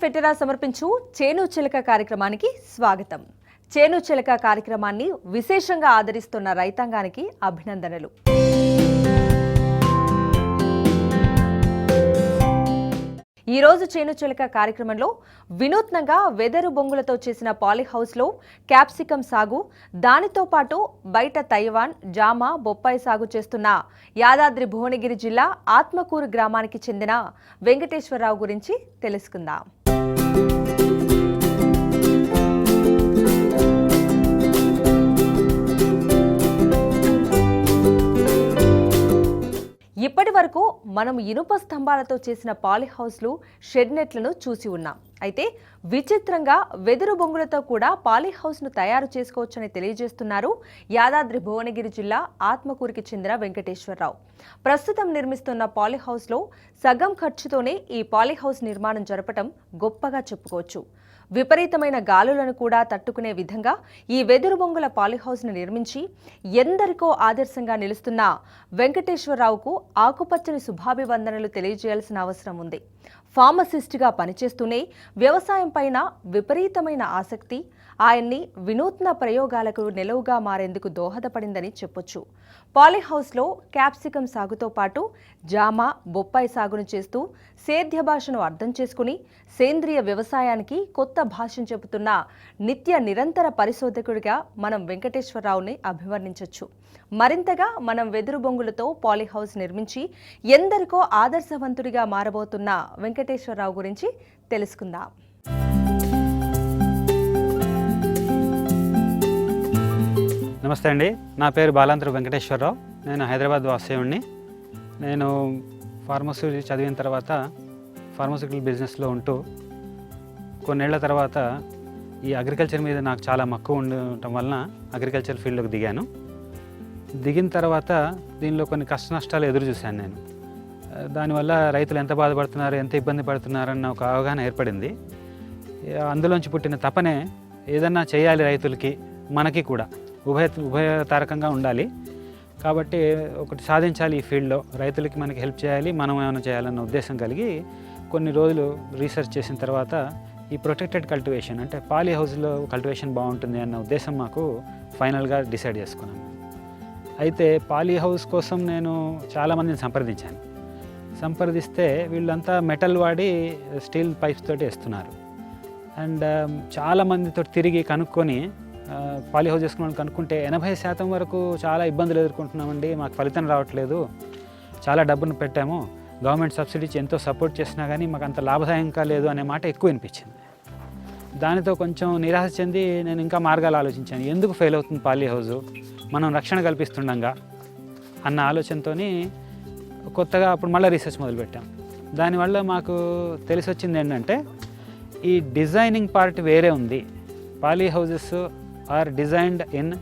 ఫెటెరా సమర్పించు చేను చిలక కార్యక్రమానికి స్వాగతం. చేను చిలక కార్యక్రమాన్ని విశేషంగా ఆదరిస్తున్న రైతాంగానికి అభినందనలు. ఈ రోజు చేను చిలక కార్యక్రమంలో వినూత్నంగా వెదరు బొంగులతో చేసిన పాలీహౌస్లో క్యాప్సికం సాగు, దానితో పాటు బయట తైవాన్, జామ, బొప్పాయి సాగు చేస్తున్న యాదాద్రి భువనగిరి జిల్లా ఆత్మకూరు గ్రామానికి చెందిన వెంకటేశ్వరరావు గురించి తెలుసుకుందాం. ఇప్పటి వరకు మనం ఇనుప స్తంభాలతో చేసిన పాలీహౌస్లు, షెడ్ నెట్లను చూసి ఉన్నాం. అయితే విచిత్రంగా వెదురు బొంగులతో కూడా పాలీహౌస్ను తయారు చేసుకోవచ్చని తెలియజేస్తున్నారు యాదాద్రి భువనగిరి జిల్లా ఆత్మకూరుకి చెందిన వెంకటేశ్వరరావు. ప్రస్తుతం నిర్మిస్తున్న పాలీహౌస్లో సగం ఖర్చుతోనే ఈ పాలీహౌస్ నిర్మాణం జరపటం గొప్పగా చెప్పుకోవచ్చు. విపరీతమైన గాలులను కూడా తట్టుకునే విధంగా ఈ వెదురు బొంగుల పాలీహౌస్ను నిర్మించి ఎందరికో ఆదర్శంగా నిలుస్తున్న వెంకటేశ్వరరావుకు ఆకుపచ్చని శుభాభివందనలు తెలియజేయాల్సిన అవసరం ఉంది. ఫార్మసిస్ట్గా పనిచేస్తూనే వ్యవసాయం పైన విపరీతమైన ఆసక్తి ఆయన్ని వినూత్న ప్రయోగాలకు నిలువుగా మారేందుకు దోహదపడిందని చెప్పొచ్చు. పాలీహౌస్లో క్యాప్సికం సాగుతో పాటు జామ, బొప్పాయి సాగును చేస్తూ సేద్య భాషను అర్థం చేసుకుని సేంద్రియ వ్యవసాయానికి కొత్త భాషను చెబుతున్న నిత్య నిరంతర పరిశోధకుడిగా మనం వెంకటేశ్వరరావుని అభివర్ణించవచ్చు. మరింతగా మనం వెదురు బొంగులతో పాలీహౌస్ నిర్మించి ఎందరికో ఆదర్శవంతుడిగా మారబోతున్న వెంకటేశ్వరరావు గురించి తెలుసుకుందాం. నమస్తే అండి, నా పేరు బాలాంతరు వెంకటేశ్వరరావు. నేను హైదరాబాద్ వాస్తవ్యుడిని. నేను ఫార్మసీ చదివిన తర్వాత ఫార్మస్యూటికల్ బిజినెస్లో ఉంటూ కొన్నేళ్ల తర్వాత ఈ అగ్రికల్చర్ మీద నాకు చాలా మక్కువ ఉండటం వలన అగ్రికల్చర్ ఫీల్డ్లోకి దిగాను. దిగిన తర్వాత దీనిలో కొన్ని కష్ట నష్టాలు ఎదురు చూశాను నేను. దానివల్ల రైతులు ఎంత బాధపడుతున్నారు, ఎంత ఇబ్బంది పడుతున్నారన్న ఒక అవగాహన ఏర్పడింది. అందులోంచి పుట్టిన తపనే ఏదన్నా చేయాలి రైతులకి, మనకి కూడా ఉభయతారకంగా ఉండాలి. కాబట్టి ఒకటి సాధించాలి ఈ ఫీల్డ్లో, రైతులకి మనకి హెల్ప్ చేయాలి, మనం ఏమైనా చేయాలన్న ఉద్దేశం కలిగి కొన్ని రోజులు రీసెర్చ్ చేసిన తర్వాత ఈ ప్రొటెక్టెడ్ కల్టివేషన్ అంటే పాలీహౌస్లో కల్టివేషన్ బాగుంటుంది అన్న ఉద్దేశం మాకు ఫైనల్గా డిసైడ్ చేసుకున్నాము. అయితే పాలీహౌస్ కోసం నేను చాలామందిని సంప్రదిస్తే వీళ్ళంతా మెటల్ వాడి స్టీల్ పైప్స్ తోటి వేస్తున్నారు. అండ్ చాలామందితో తిరిగి కనుక్కొని పాలీహౌస్ చేసుకున్న వాళ్ళు కనుక్కుంటే 80% వరకు చాలా ఇబ్బందులు ఎదుర్కొంటున్నామండి, మాకు ఫలితం రావట్లేదు, చాలా డబ్బును పెట్టాము, గవర్నమెంట్ సబ్సిడీ ఇచ్చి ఎంతో సపోర్ట్ చేసినా కానీ మాకు అంత లాభదాయకంగా లేదు అనే మాట ఎక్కువ వినిపించింది. దానితో కొంచెం నిరాశ చెంది నేను ఇంకా మార్గాలు ఆలోచించాను. ఎందుకు ఫెయిల్ అవుతుంది పాలీహౌస్, మనం రక్షణ కల్పిస్తుండగా అన్న ఆలోచనతో కొత్తగా అప్పుడు మళ్ళీ రీసెర్చ్ మొదలుపెట్టాం. దానివల్ల మాకు తెలిసి వచ్చింది ఏంటంటే ఈ డిజైనింగ్ పార్ట్ వేరే ఉంది. Polyhouses are designed in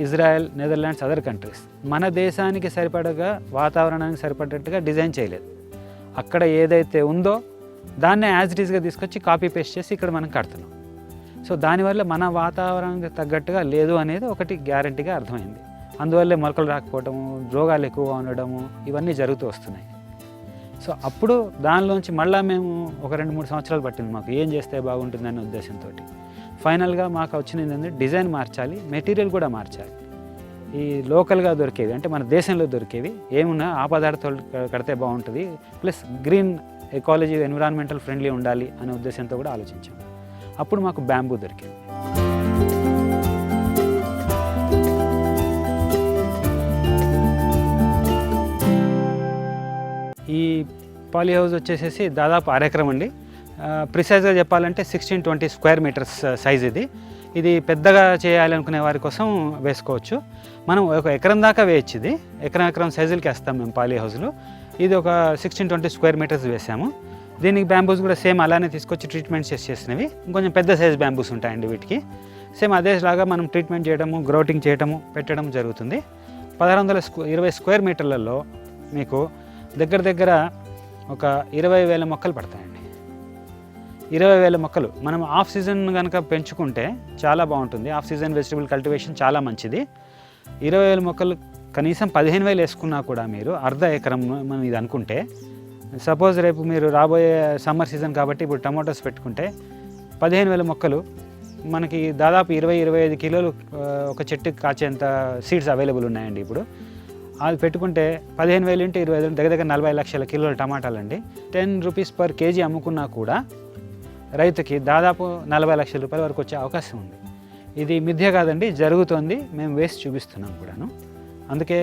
Israel, Netherlands, other countries. మన దేశానికి సరిపడగా, వాతావరణానికి సరిపడేట్టుగా డిజైన్ చేయలేదు. అక్కడ ఏదైతే ఉందో దాన్నే యాజ్ ఇట్ ఈస్గా తీసుకొచ్చి కాపీ పేస్ట్ చేసి ఇక్కడ మనం కడుతున్నాం. సో దానివల్ల మన వాతావరణానికి తగ్గట్టుగా లేదు అనేది ఒకటి గ్యారంటీగా అర్థమైంది. అందువల్లే మొలకలు రాకపోవడము, రోగాలు ఎక్కువగా ఉండడము, ఇవన్నీ జరుగుతూ వస్తున్నాయి. సో అప్పుడు దానిలోంచి మళ్ళీ మేము ఒక 2-3 సంవత్సరాలు పట్టింది మాకు ఏం చేస్తే బాగుంటుందనే ఉద్దేశంతో. ఫైనల్గా మాకు వచ్చినది ఏంటంటే డిజైన్ మార్చాలి, మెటీరియల్ కూడా మార్చాలి. ఈ లోకల్గా దొరికేవి అంటే మన దేశంలో దొరికేవి ఏమున్నా ఆ పదార్థాలు కడితే బాగుంటుంది, plus green ecology, environmental friendly ఉండాలి అనే ఉద్దేశంతో కూడా ఆలోచించాం. అప్పుడు మాకు బ్యాంబూ దొరికింది. ఈ పాలీహౌస్ వచ్చేసేసి దాదాపు 1/2 ఎకరం అండి. ప్రిసైజ్గా చెప్పాలంటే 16-20 స్క్వేర్ మీటర్స్ సైజ్ ఇది పెద్దగా చేయాలనుకునే వారి కోసం వేసుకోవచ్చు. మనం ఒక ఎకరం దాకా వేయచ్చు. ఇది ఎకరం సైజులకి వేస్తాం మేము పాలీహౌస్లో. ఇది ఒక 16-20 స్క్వేర్ మీటర్స్ వేసాము. దీనికి బ్యాంబూస్ కూడా సేమ్ అలానే తీసుకొచ్చి ట్రీట్మెంట్స్ చేసినవి. ఇంకొంచెం పెద్ద సైజ్ బ్యాంబూస్ ఉంటాయండి వీటికి. సేమ్ అదేలాగా మనం ట్రీట్మెంట్ చేయడము, గ్రౌటింగ్ చేయడము, పెట్టడం జరుగుతుంది. 1620 స్క్వేర్ మీటర్లలో మీకు దగ్గర ఒక 20,000 మొక్కలు పడతాయండి. 20,000 మొక్కలు మనం ఆఫ్ సీజన్ కనుక పెంచుకుంటే చాలా బాగుంటుంది. ఆఫ్ సీజన్ వెజిటబుల్ కల్టివేషన్ చాలా మంచిది. 20,000 మొక్కలు కనీసం 15,000 వేసుకున్నా కూడా మీరు 1/2 ఎకరం మనం ఇది అనుకుంటే సపోజ్ రేపు మీరు రాబోయే సమ్మర్ సీజన్ కాబట్టి ఇప్పుడు టమాటోస్ పెట్టుకుంటే 15,000 మొక్కలు మనకి దాదాపు 20-25 కిలోలు ఒక చెట్టుకి కాచేంత సీడ్స్ అవైలబుల్ ఉన్నాయండి ఇప్పుడు. అది పెట్టుకుంటే 15,000 × 25 దగ్గర 40 లక్షల కిలోల టమాటాలండి. 10 రూపీస్ పర్ కేజీ అమ్ముకున్నా కూడా రైతుకి దాదాపు 40 లక్షల రూపాయల వరకు వచ్చే అవకాశం ఉంది. ఇది మిథ్య కాదండి, జరుగుతోంది, మేము వేసి చూపిస్తున్నాం కూడాను. అందుకే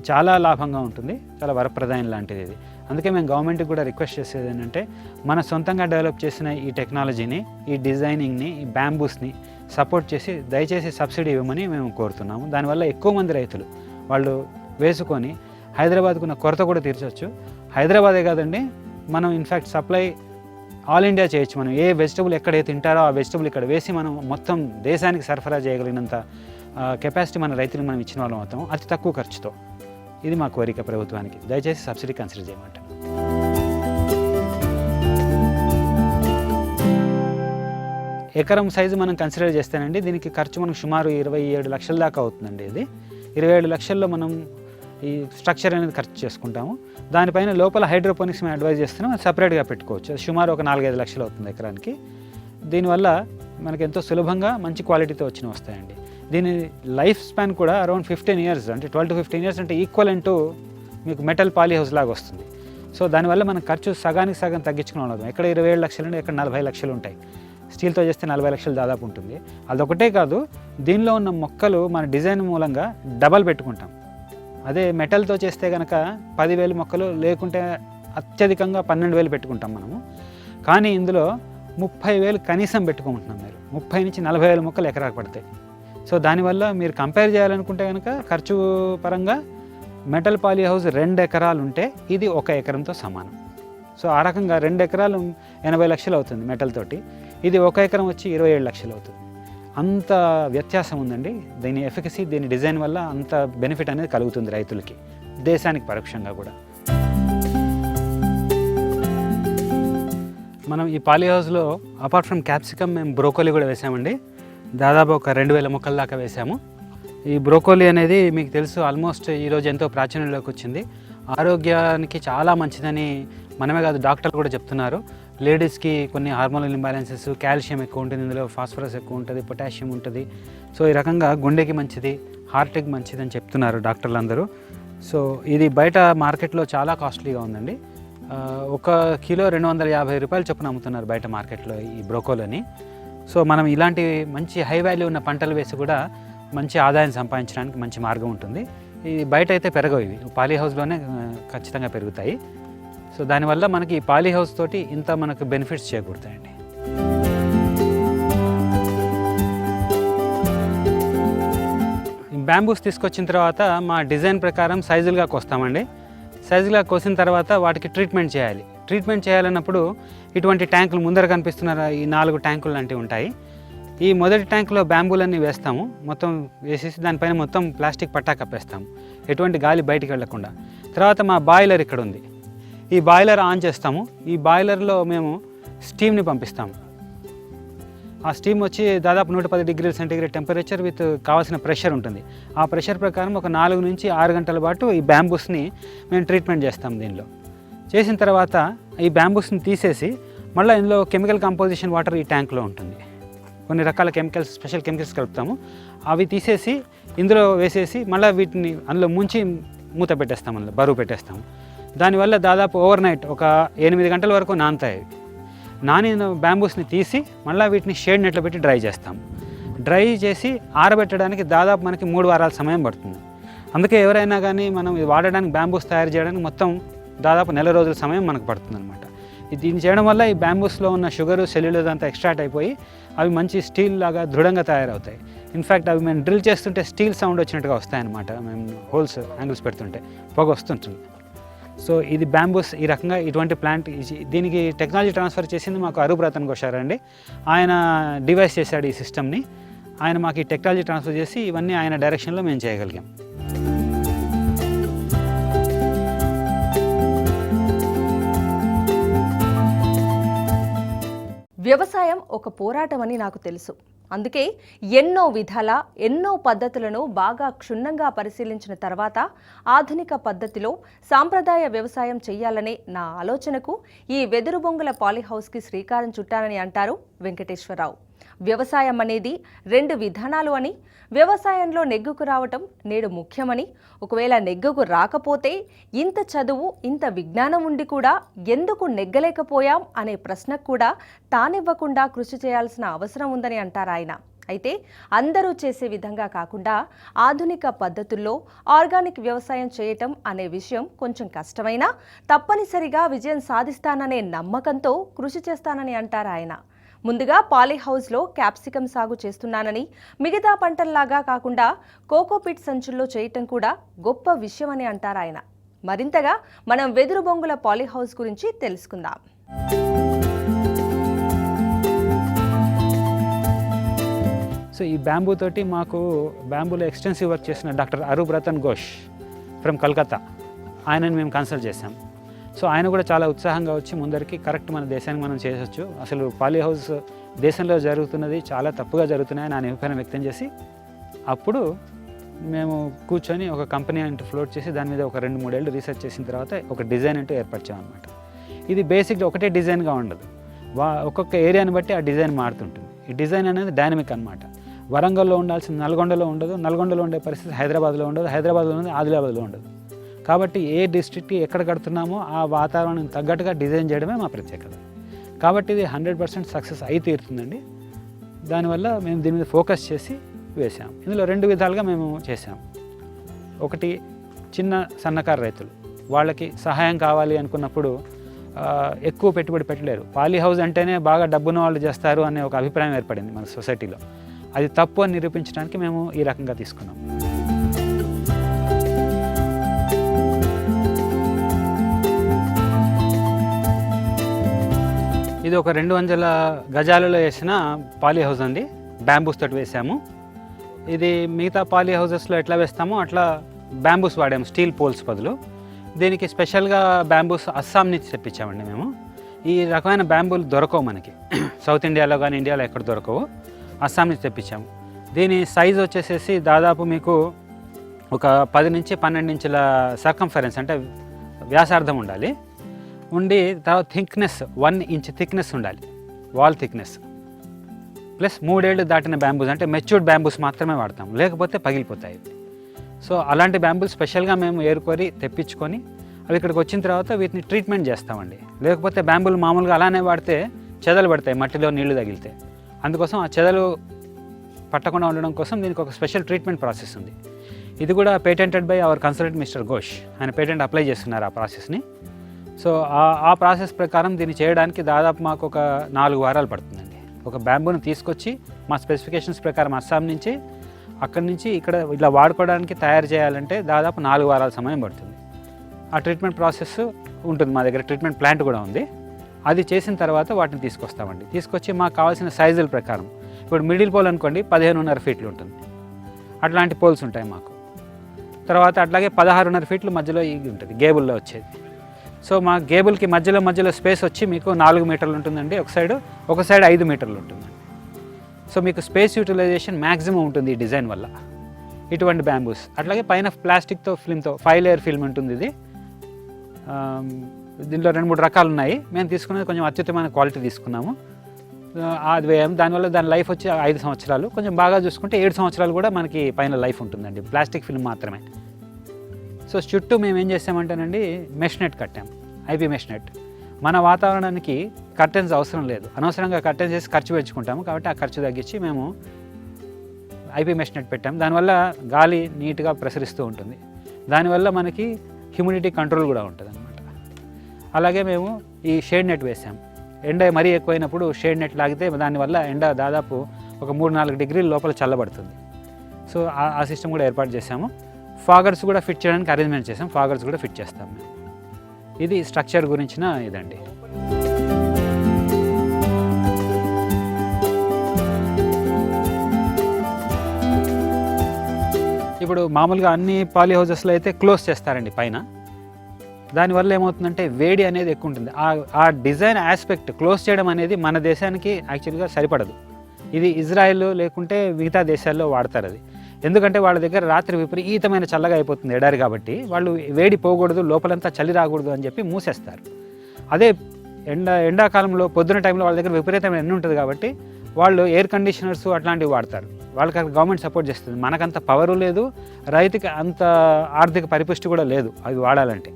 చాలా లాభంగా ఉంటుంది, చాలా వరప్రదాయం లాంటిది ఇది. అందుకే మేము గవర్నమెంట్కి కూడా రిక్వెస్ట్ చేసేది ఏంటంటే మన సొంతంగా డెవలప్ చేసిన ఈ టెక్నాలజీని, ఈ డిజైనింగ్ని, ఈ బ్యాంబూస్ని సపోర్ట్ చేసి దయచేసి సబ్సిడీ ఇవ్వమని మేము కోరుతున్నాము. దానివల్ల ఎక్కువ మంది రైతులు వాళ్ళు వేసుకొని హైదరాబాద్కు ఉన్న కొరత కూడా తీర్చవచ్చు. హైదరాబాదే కాదండి, మనం ఇన్ఫ్యాక్ట్ సప్లై ఆల్ ఇండియా చేయొచ్చు. మనం ఏ వెజిటబుల్ ఎక్కడైతే తింటారో ఆ వెజిటబుల్ ఇక్కడ వేసి మనం మొత్తం దేశానికి సరఫరా చేయగలిగినంత కెపాసిటీ మన రైతులకు మనం ఇచ్చిన వాళ్ళం అవుతాం, అతి తక్కువ ఖర్చుతో. ఇది మా కోరిక ప్రభుత్వానికి. దయచేసి సబ్సిడీ కన్సిడర్ చేయమంటారు. ఎకరం సైజు మనం కన్సిడర్ చేస్తేనండి దీనికి ఖర్చు మనకు సుమారు 27 లక్షల దాకా అవుతుందండి. ఇది 27 లక్షల్లో మనం ఈ స్ట్రక్చర్ అనేది ఖర్చు చేసుకుంటాము. దానిపైన లోపల హైడ్రోపోనిక్స్ మేము అడ్వైజ్ చేస్తున్నాం, అది సపరేట్గా పెట్టుకోవచ్చు. అది సుమారు ఒక 4-5 లక్షలు అవుతుంది ఎకరానికి. దీనివల్ల మనకి ఎంతో సులభంగా మంచి క్వాలిటీతో వచ్చిన వస్తాయండి. దీని లైఫ్ స్పాన్ కూడా అరౌండ్ 15 ఇయర్స్, అంటే 12 to 15 ఇయర్స్ అంటే ఈక్వలెంట్ మీకు మెటల్ పాలీ హౌస్ లాగా వస్తుంది. సో దానివల్ల మనం ఖర్చు సగానికి సగం తగ్గించుకుని ఉండదు. ఎక్కడ 27 లక్షలు ఉంటే ఎక్కడ 40 లక్షలు ఉంటాయి. స్టీల్తో చేస్తే 40 లక్షలు దాదాపు ఉంటుంది. అదొకటే కాదు, దీనిలో ఉన్న మొక్కలు మన డిజైన్ మూలంగా డబల్ పెట్టుకుంటాం. అదే మెటల్తో చేస్తే కనుక 10,000 మొక్కలు, లేకుంటే అత్యధికంగా 12,000 పెట్టుకుంటాం మనము. కానీ ఇందులో 30,000 కనీసం పెట్టుకుంటున్నాం. మీరు 30 నుంచి 40,000 మొక్కలు ఎకరాకు పడతాయి. సో దానివల్ల మీరు కంపేర్ చేయాలనుకుంటే కనుక ఖర్చు పరంగా మెటల్ పాలీ హౌస్ 2 ఎకరాలు ఉంటే ఇది 1 ఎకరంతో సమానం. సో ఆ రకంగా 2 ఎకరాలు 80 లక్షలు అవుతుంది మెటల్ తోటి, ఇది 1 ఎకరం వచ్చి 27 లక్షలు అవుతుంది. అంత వ్యత్యాసం ఉందండి. దీని ఎఫికసీ, దీని డిజైన్ వల్ల అంత బెనిఫిట్ అనేది కలుగుతుంది రైతులకి, దేశానికి పరోక్షంగా కూడా. మనం ఈ పాలీ హౌస్లో అపార్ట్ ఫ్రమ్ క్యాప్సికమ్ మేము బ్రోకోలీ కూడా వేసామండి. దాదాపు ఒక 2,000 మొక్కల దాకా వేసాము. ఈ బ్రోకోలీ అనేది మీకు తెలుసు ఆల్మోస్ట్ ఈరోజు ఎంతో ప్రాచుర్యంలోకి వచ్చింది. ఆరోగ్యానికి చాలా మంచిదని మనమే కాదు డాక్టర్లు కూడా చెప్తున్నారు. లేడీస్కి కొన్ని హార్మోనల్ ఇంబ్యాలెన్సెస్, కాల్షియం ఎక్కువ ఉంటుంది ఇందులో, ఫాస్ఫరస్ ఎక్కువ ఉంటుంది, పొటాషియం ఉంటుంది. సో ఈ రకంగా గుండెకి మంచిది, హార్ట్కి మంచిది అని చెప్తున్నారు డాక్టర్లు అందరూ. సో ఇది బయట మార్కెట్లో చాలా కాస్ట్లీగా ఉందండి. 1 కిలో 250 రూపాయలు చొప్పున అమ్ముతున్నారు బయట మార్కెట్లో ఈ బ్రోకోలీని. సో మనం ఇలాంటి మంచి హై వాల్యూ ఉన్న పంటలు వేసి కూడా మంచి ఆదాయం సంపాదించడానికి మంచి మార్గం ఉంటుంది. ఈ బయట అయితే పెరగవు, ఇవి పాలీ హౌస్లోనే ఖచ్చితంగా పెరుగుతాయి. సో దానివల్ల మనకి ఈ పాలీ హౌస్ తోటి ఇంత మనకు బెనిఫిట్స్ చేకూరుతాయండి. బ్యాంబూస్ తీసుకొచ్చిన తర్వాత మా డిజైన్ ప్రకారం సైజులుగా కోస్తామండి. సైజుగా కోసిన తర్వాత వాటికి ట్రీట్మెంట్ చేయాలి. ట్రీట్మెంట్ చేయాలన్నప్పుడు ఇటువంటి ట్యాంకులు ముందర కనిపిస్తున్న ఈ 4 ట్యాంకులు లాంటివి ఉంటాయి. ఈ మొదటి ట్యాంకులో బ్యాంబూలన్నీ వేస్తాము. మొత్తం వేసేసి దానిపైన మొత్తం ప్లాస్టిక్ పట్టా కప్పేస్తాము, ఎటువంటి గాలి బయటికి వెళ్ళకుండా. తర్వాత మా బాయిలర్ ఇక్కడ ఉంది. ఈ బాయిలర్ ఆన్ చేస్తాము. ఈ బాయిలర్లో మేము స్టీమ్ని పంపిస్తాము. ఆ స్టీమ్ వచ్చి దాదాపు 110 డిగ్రీల సెంటీగ్రేడ్ టెంపరేచర్ విత్ కావాల్సిన ప్రెషర్ ఉంటుంది. ఆ ప్రెషర్ ప్రకారం ఒక 4 నుంచి 6 గంటల పాటు ఈ బ్యాంబూస్ని మేము ట్రీట్మెంట్ చేస్తాం. దీనిలో చేసిన తర్వాత ఈ బ్యాంబూస్ని తీసేసి మళ్ళీ ఇందులో కెమికల్ కంపోజిషన్ వాటర్ ఈ ట్యాంక్లో ఉంటుంది. కొన్ని రకాల కెమికల్స్, స్పెషల్ కెమికల్స్ కలుపుతాము. అవి తీసేసి ఇందులో వేసేసి మళ్ళీ వీటిని అందులో ముంచి మూత పెట్టేస్తాము, అందులో బరువు పెట్టేస్తాము. దానివల్ల దాదాపు ఓవర్ నైట్ ఒక 8 గంటల వరకు నానతాయి. నానిన బ్యాంబూస్ని తీసి మళ్ళీ వీటిని షేడ్ నెట్లో పెట్టి డ్రై చేస్తాము. డ్రై చేసి ఆరబెట్టడానికి దాదాపు మనకి 3 వారాల సమయం పడుతుంది. అందుకే ఎవరైనా కానీ మనం ఇది వాడడానికి బ్యాంబూస్ తయారు చేయడానికి మొత్తం దాదాపు 1 నెల రోజుల సమయం మనకు పడుతుంది అనమాట. దీన్ని చేయడం వల్ల ఈ బ్యాంబూస్లో ఉన్న షుగరు, సెల్యులోజ్ అంతా ఎక్స్ట్రాక్ట్ అయిపోయి అవి మంచి స్టీల్ లాగా దృఢంగా తయారవుతాయి. ఇన్ఫ్యాక్ట్ అవి మేము డ్రిల్ చేస్తుంటే స్టీల్ సౌండ్ వచ్చినట్టుగా వస్తాయన్నమాట. మేము హోల్స్, యాంగిల్స్ పెడుతుంటే పొగ వస్తుంటుంది. సో ఇది బ్యాంబూస్ ఈ రకంగా ఇటువంటి ప్లాంట్. దీనికి టెక్నాలజీ ట్రాన్స్ఫర్ చేసింది మాకు అరూప్ రతన్ ఘోషార్ అండి. ఆయన డివైస్ చేశాడు ఈ సిస్టమ్ని. ఆయన మాకు ఈ టెక్నాలజీ ట్రాన్స్ఫర్ చేసి ఇవన్నీ ఆయన డైరెక్షన్లో మేము చేయగలిగాం. వ్యవసాయం ఒక పోరాటమని నాకు తెలుసు. అందుకే ఎన్నో విధాల ఎన్నో పద్ధతులను బాగా క్షుణ్ణంగా పరిశీలించిన తర్వాత ఆధునిక పద్ధతిలో సాంప్రదాయ వ్యవసాయం చేయాలనే నా ఆలోచనకు ఈ వెదురు బొంగుల పాలీహౌస్కి శ్రీకారం చుట్టానని అంటారు వెంకటేశ్వరరావు. వ్యవసాయం అనేది 2 విధానాలు అని, వ్యవసాయంలో నెగ్గుకు రావటం నేడు ముఖ్యమని, ఒకవేళ నెగ్గుకు రాకపోతే ఇంత చదువు ఇంత విజ్ఞానం ఉండి కూడా ఎందుకు నెగ్గలేకపోయాం అనే ప్రశ్నకు కూడా తానివ్వకుండా కృషి చేయాల్సిన అవసరం ఉందని అంటారాయన. అయితే అందరూ చేసే విధంగా కాకుండా ఆధునిక పద్ధతుల్లో ఆర్గానిక్ వ్యవసాయం చేయటం అనే విషయం కొంచెం కష్టమైనా తప్పనిసరిగా విజయం సాధిస్తాననే నమ్మకంతో కృషి చేస్తానని అంటారాయన. ముందుగా పాలీహౌస్లో క్యాప్సికం సాగు చేస్తున్నానని, మిగతా పంటల్లాగా కాకుండా కోకోపిట్ సంచుల్లో చేయటం కూడా గొప్ప విషయమని అంటారాయన. మరింతగా మనం వెదురు బొంగుల పాలీహౌస్ గురించి తెలుసుకుందాం. సో ఈ బ్యాంబూ తోటి మాకు బ్యాంబూలో ఎక్స్టెన్సివ్ వర్క్ చేసిన డాక్టర్ అరూప్ రతన్ ఘోష్ ఫ్రమ్ కలకత్తా, ఆయనని మేము కన్సల్ట్ చేశాం. సో ఆయన కూడా చాలా ఉత్సాహంగా వచ్చి ముందరికి కరెక్ట్ మన దేశానికి మనం చేసొచ్చు, అసలు పాలీహౌస్ దేశంలో జరుగుతున్నది చాలా తప్పుగా జరుగుతున్నాయని ఆయన అభిప్రాయం వ్యక్తం చేసి, అప్పుడు మేము కూర్చొని ఒక కంపెనీ అంటూ ఫ్లోట్ చేసి దాని మీద ఒక 2-3 ఏళ్ళు రీసెర్చ్ చేసిన తర్వాత ఒక డిజైన్ అంటూ ఏర్పరిచామన్నమాట. ఇది బేసిక్గా ఒకటే డిజైన్గా ఉండదు, ఒక్కొక్క ఏరియాని బట్టి ఆ డిజైన్ మారుతుంటుంది. ఈ డిజైన్ అనేది డైనమిక్ అనమాట. వరంగల్లో ఉండాల్సిన నల్గొండలో ఉండదు, నల్గొండలో ఉండే పరిస్థితి హైదరాబాద్లో ఉండదు, హైదరాబాద్లో ఉండదు, ఆదిలాబాద్లో ఉండదు. కాబట్టి ఏ డిస్ట్రిక్ట్కి ఎక్కడ కడుతున్నామో ఆ వాతావరణం తగ్గట్టుగా డిజైన్ చేయడమే మా ప్రత్యేకత. కాబట్టి ఇది 100% సక్సెస్ అయి తీరుతుందండి. దానివల్ల మేము దీని మీద ఫోకస్ చేసి వేసాం. ఇందులో 2 విధాలుగా మేము చేసాం. ఒకటి, చిన్న సన్నకారు రైతులు, వాళ్ళకి సహాయం కావాలి అనుకున్నప్పుడు ఎక్కువ పెట్టుబడి పెట్టలేరు. పాలీహౌస్ అంటేనే బాగా డబ్బున్న వాళ్ళు చేస్తారు అనే ఒక అభిప్రాయం ఏర్పడింది మన సొసైటీలో. అది తప్పు అని నిరూపించడానికి మేము ఈ రకంగా తీసుకున్నాం. ఇది ఒక 200 గజాలలో వేసిన పాలీహౌస్ అండి, బ్యాంబూస్ తోటి వేసాము. ఇది మిగతా పాలీహౌసెస్లో ఎట్లా వేస్తామో అట్లా బ్యాంబూస్ వాడాము, స్టీల్ పోల్స్ బదులు. దీనికి స్పెషల్గా బ్యాంబూస్ అస్సాం నుంచి తెప్పించామండి మేము. ఈ రకమైన బ్యాంబూలు దొరకవు మనకి, సౌత్ ఇండియాలో కానీ ఇండియాలో ఎక్కడ దొరకవు, అస్సాం నుంచి తెప్పించాము. దీని సైజ్ వచ్చేసేసి దాదాపు మీకు ఒక 10 నుంచి 12 ఇంచుల సర్కంఫరెన్స్ అంటే వ్యాసార్థం ఉండాలి, ఉండి తర్వాత థిక్నెస్ 1 ఇంచ్ థిక్నెస్ ఉండాలి, వాల్ థిక్నెస్. ప్లస్ 3 ఏళ్ళు దాటిన బ్యాంబూస్ అంటే మెచ్యూర్డ్ బ్యాంబూస్ మాత్రమే వాడతాం, లేకపోతే పగిలిపోతాయి. సో అలాంటి బ్యాంబూలు స్పెషల్గా మేము ఏరుకొని తెప్పించుకొని అవి ఇక్కడికి వచ్చిన తర్వాత వీటిని ట్రీట్మెంట్ చేస్తామండి. లేకపోతే బ్యాంబూలు మామూలుగా అలానే వాడితే చెదలు పడతాయి, మట్టిలో నీళ్లు తగిలితే. అందుకోసం ఆ చెదలు పట్టకుండా ఉండడం కోసం దీనికి ఒక స్పెషల్ ట్రీట్మెంట్ ప్రాసెస్ ఉంది. ఇది కూడా patented by our consultant mister Ghosh. ఆయన పేటెంట్ అప్లై చేస్తున్నారు ఆ ప్రాసెస్ని. సో ఆ ప్రాసెస్ ప్రకారం దీన్ని చేయడానికి దాదాపు మాకు ఒక 4 వారాలు పడుతుందండి. ఒక బ్యాంబూని తీసుకొచ్చి మా స్పెసిఫికేషన్స్ ప్రకారం అస్సాం నుంచి, అక్కడి నుంచి ఇక్కడ ఇట్లా వాడుకోవడానికి తయారు చేయాలంటే దాదాపు 4 వారాల సమయం పడుతుంది. ఆ ట్రీట్మెంట్ ప్రాసెస్ ఉంటుంది, మా దగ్గర ట్రీట్మెంట్ ప్లాంట్ కూడా ఉంది. అది చేసిన తర్వాత వాటిని తీసుకొస్తామండి. తీసుకొచ్చి మాకు కావాల్సిన సైజుల ప్రకారం, ఇప్పుడు మిడిల్ పోల్ అనుకోండి 15.5 ఫీట్లు ఉంటుంది, అట్లాంటి పోల్స్ ఉంటాయి మాకు. తర్వాత అట్లాగే 16.5 ఫీట్లు మధ్యలో ఇది ఉంటుంది, గేబుల్లో వచ్చేది. సో మా గేబుల్కి మధ్యలో స్పేస్ వచ్చి మీకు 4 మీటర్లు ఉంటుందండి ఒక సైడ్ 5 మీటర్లు ఉంటుంది. సో మీకు స్పేస్ యూటిలైజేషన్ మ్యాక్సిమం ఉంటుంది ఈ డిజైన్ వల్ల. ఇటువంటి బ్యాంబూస్ అట్లాగే పైన ప్లాస్టిక్తో ఫిల్మ్తో 5 లేయర్ ఫిల్మ్ ఉంటుంది. ఇది దీంట్లో 2-3 రకాలు ఉన్నాయి. మేము తీసుకున్నది కొంచెం అత్యుత్తమైన క్వాలిటీ తీసుకున్నాము. అది వేయం, దానివల్ల దాని లైఫ్ వచ్చి 5 సంవత్సరాలు, కొంచెం బాగా చూసుకుంటే 7 సంవత్సరాలు కూడా మనకి పైన లైఫ్ ఉంటుందండి, ప్లాస్టిక్ ఫిల్మ్ మాత్రమే. సో చుట్టూ మేము ఏం చేసామంటేనండి మెష్ నెట్ కట్టాం, ఐపీ మెష్ నెట్. మన వాతావరణానికి కర్టెన్స్ అవసరం లేదు, అనవసరంగా కర్టెన్స్ చేసి ఖర్చు పెంచుకుంటాము. కాబట్టి ఆ ఖర్చు తగ్గించి మేము ఐపీ మెష్ నెట్ పెట్టాము. దానివల్ల గాలి నీట్గా ప్రసరిస్తూ ఉంటుంది, దానివల్ల మనకి హ్యూమిడిటీ కంట్రోల్ కూడా ఉంటుంది అనమాట. అలాగే మేము ఈ షేడ్ నెట్ వేసాం. ఎండ మరీ ఎక్కువైనప్పుడు షేడ్ నెట్ లాగితే దానివల్ల ఎండ దాదాపు ఒక 3-4 డిగ్రీల లోపల చల్లబడుతుంది. సో ఆ సిస్టమ్ కూడా ఏర్పాటు చేసాము. ఫాగర్స్ కూడా ఫిట్ చేయడానికి అరేంజ్మెంట్ చేసాం, ఫాగర్స్ కూడా ఫిట్ చేస్తాం మేము. ఇది స్ట్రక్చర్ గురించిన ఇదండి. ఇప్పుడు మామూలుగా అన్ని పాలీ హౌజెస్లో అయితే క్లోజ్ చేస్తారండి పైన. దానివల్ల ఏమవుతుందంటే వేడి అనేది ఎక్కువ ఉంటుంది. ఆ డిజైన్ ఆస్పెక్ట్ క్లోజ్ చేయడం అనేది మన దేశానికి యాక్చువల్గా సరిపడదు. ఇది ఇజ్రాయెల్ లేకుంటే మిగతా దేశాల్లో వాడతారు అది. ఎందుకంటే వాళ్ళ దగ్గర రాత్రి విపరీతమైన చల్లగా అయిపోతుంది ఎడారి కాబట్టి, వాళ్ళు వేడి పోకూడదు, లోపలంతా చలి రాకూడదు అని చెప్పి మూసేస్తారు. అదే ఎండాకాలంలో పొద్దున టైంలో వాళ్ళ దగ్గర విపరీతమైన ఎండ ఉంటుంది కాబట్టి వాళ్ళు ఎయిర్ కండిషనర్స్ అట్లాంటివి వాడతారు. వాళ్ళకి గవర్నమెంట్ సపోర్ట్ చేస్తుంది. మనకంత పవరు లేదు, రైతుకి అంత ఆర్థిక పరిపుష్టి కూడా లేదు అవి వాడాలంటే.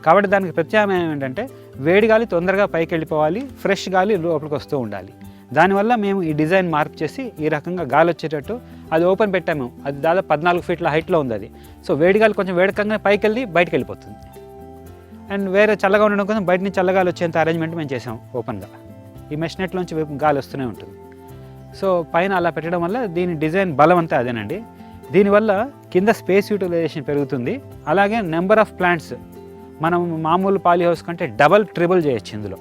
కాబట్టి దానికి ప్రత్యామ్నాయం ఏంటంటే వేడి గాలి తొందరగా పైకి వెళ్ళిపోవాలి, ఫ్రెష్ గాలి లోపలికి వస్తూ ఉండాలి. దానివల్ల మేము ఈ డిజైన్ మార్పు చేసి ఈ రకంగా గాలి వచ్చేటట్టు అది ఓపెన్ పెట్టాము. అది దాదాపు 14 ఫీట్ల హైట్లో ఉంది అది. సో వేడి గాలి కొంచెం వేడకంగా పైకి వెళ్ళి బయటకు వెళ్ళిపోతుంది. అండ్ వేరే చల్లగా ఉండడం కోసం బయట నుంచి చల్లగాలి వచ్చేంత అరేంజ్మెంట్ మేము చేసాం ఓపెన్గా. ఈ మెష్ నెట్లోంచి గాలి వస్తూనే ఉంటుంది. సో పైన అలా పెట్టడం వల్ల దీని డిజైన్ బలం అంతా అదేనండి. దీనివల్ల కింద స్పేస్ యూటిలైజేషన్ పెరుగుతుంది. అలాగే నెంబర్ ఆఫ్ ప్లాంట్స్ మనం మామూలు పాలీ హౌస్ కంటే డబల్ ట్రిబుల్ చేయొచ్చు ఇందులో.